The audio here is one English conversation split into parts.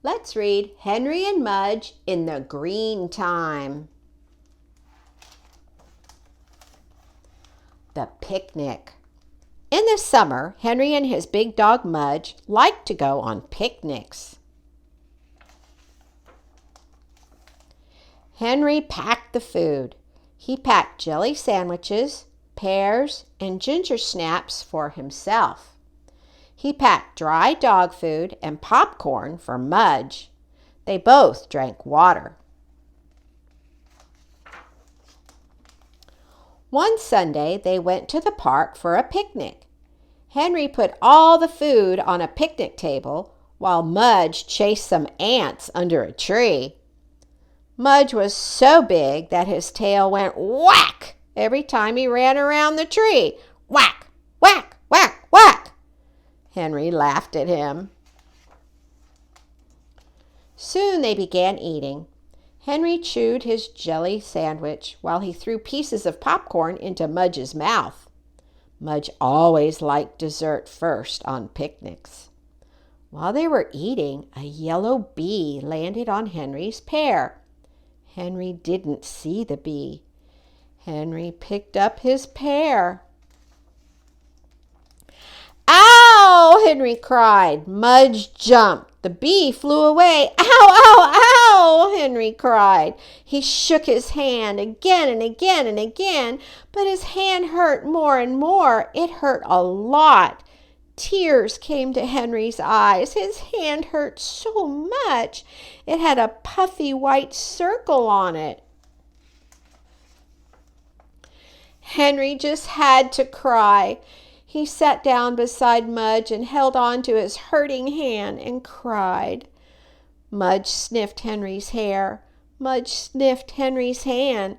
Let's read Henry and Mudge in the Green Time. The Picnic. In the summer, Henry and his big dog Mudge liked to go on picnics. Henry packed the food. He packed jelly sandwiches, pears, and ginger snaps for himself. He packed dry dog food and popcorn for Mudge. They both drank water. One Sunday, they went to the park for a picnic. Henry put all the food on a picnic table while Mudge chased some ants under a tree. Mudge was so big that his tail went whack every time he ran around the tree. Whack, whack, whack, whack. Henry laughed at him. Soon they began eating. Henry chewed his jelly sandwich while he threw pieces of popcorn into Mudge's mouth. Mudge always liked dessert first on picnics. While they were eating, a yellow bee landed on Henry's pear. Henry didn't see the bee. Henry picked up his pear. "Ow!" Henry cried. Mudge jumped. The bee flew away. "Ow, ow, ow!" Henry cried. He shook his hand again and again and again, but his hand hurt more and more. It hurt a lot. Tears came to Henry's eyes. His hand hurt so much. It had a puffy white circle on it. Henry just had to cry. He sat down beside Mudge and held on to his hurting hand and cried. Mudge sniffed Henry's hair. Mudge sniffed Henry's hand.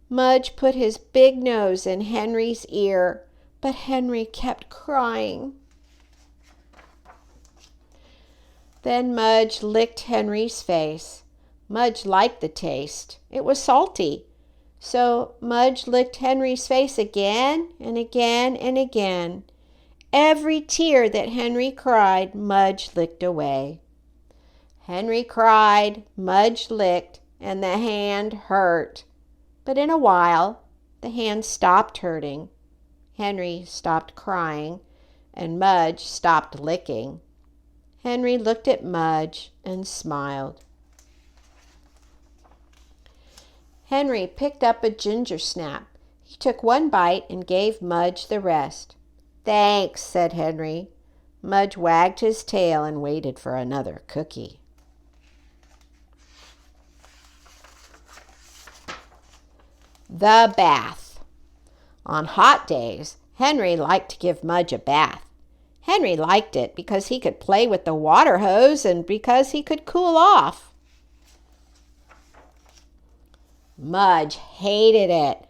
Mudge put his big nose in Henry's ear, but Henry kept crying. Then Mudge licked Henry's face. Mudge liked the taste. It was salty. So Mudge licked Henry's face again and again and again. Every tear that Henry cried, Mudge licked away. Henry cried, Mudge licked, and the hand hurt. But in a while, the hand stopped hurting. Henry stopped crying, and Mudge stopped licking. Henry looked at Mudge and smiled. Henry picked up a ginger snap. He took one bite and gave Mudge the rest. "Thanks," said Henry. Mudge wagged his tail and waited for another cookie. The bath. On hot days, Henry liked to give Mudge a bath. Henry liked it because he could play with the water hose and because he could cool off. Mudge hated it.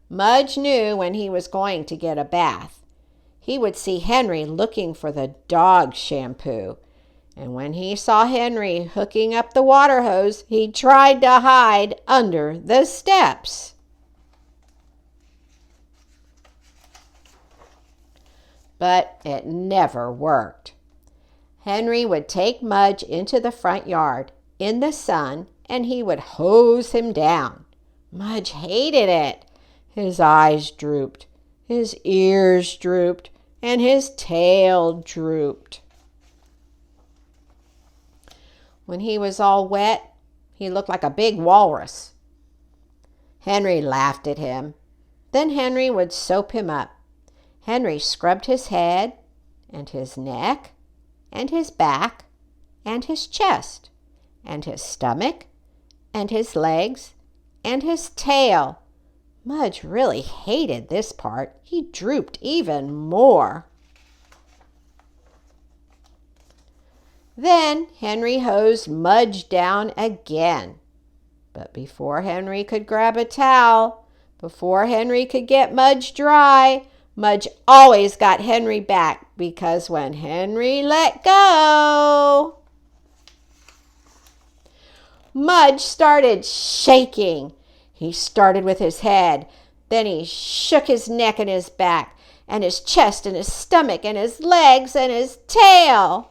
Mudge knew when he was going to get a bath. He would see Henry looking for the dog shampoo. And when he saw Henry hooking up the water hose, he tried to hide under the steps. But it never worked. Henry would take Mudge into the front yard in the sun, and he would hose him down. Mudge hated it. His eyes drooped, his ears drooped, and his tail drooped. When he was all wet, he looked like a big walrus. Henry laughed at him. Then Henry would soap him up. Henry scrubbed his head and his neck and his back and his chest and his stomach and his legs and his tail. Mudge really hated this part. He drooped even more. Then Henry hosed Mudge down again. But before Henry could grab a towel, before Henry could get Mudge dry, Mudge always got Henry back, because when Henry let go, Mudge started shaking. He started with his head, then he shook his neck and his back, and his chest and his stomach and his legs and his tail.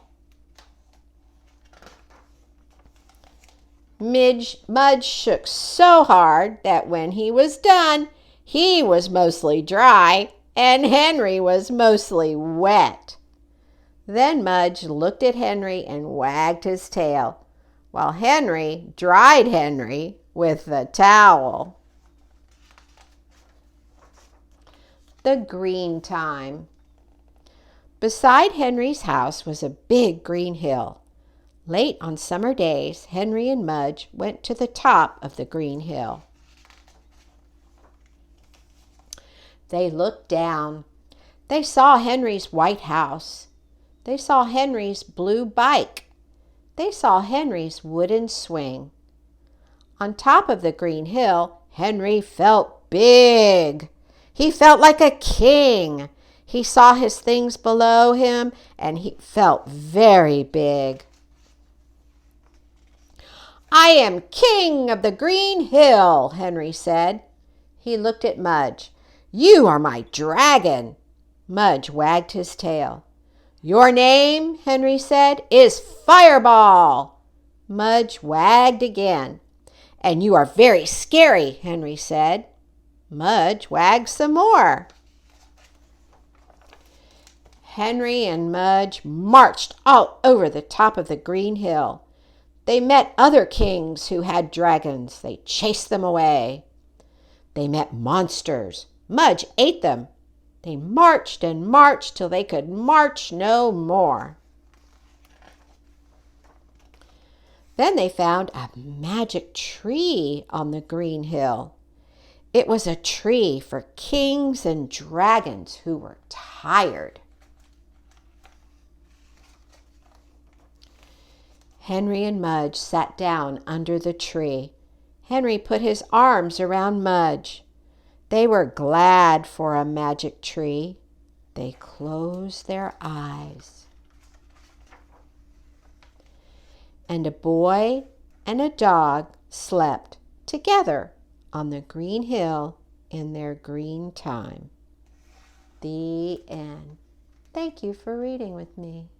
Mudge shook so hard that when he was done, he was mostly dry and Henry was mostly wet. Then Mudge looked at Henry and wagged his tail, while Henry dried Henry with the towel. The green time. Beside Henry's house was a big green hill. Late on summer days, Henry and Mudge went to the top of the green hill. They looked down. They saw Henry's white house. They saw Henry's blue bike. They saw Henry's wooden swing. On top of the green hill, Henry felt big. He felt like a king. He saw his things below him, and he felt very big. "I am king of the green hill," Henry said. He looked at Mudge. "You are my dragon." Mudge wagged his tail. "Your name," Henry said, "is Fireball." Mudge wagged again. "And you are very scary," Henry said. Mudge wagged some more. Henry and Mudge marched all over the top of the green hill. They met other kings who had dragons. They chased them away. They met monsters. Mudge ate them. They marched and marched till they could march no more. Then they found a magic tree on the green hill. It was a tree for kings and dragons who were tired. Henry and Mudge sat down under the tree. Henry put his arms around Mudge. They were glad for a magic tree. They closed their eyes. And a boy and a dog slept together on the green hill in their green time. The end. Thank you for reading with me.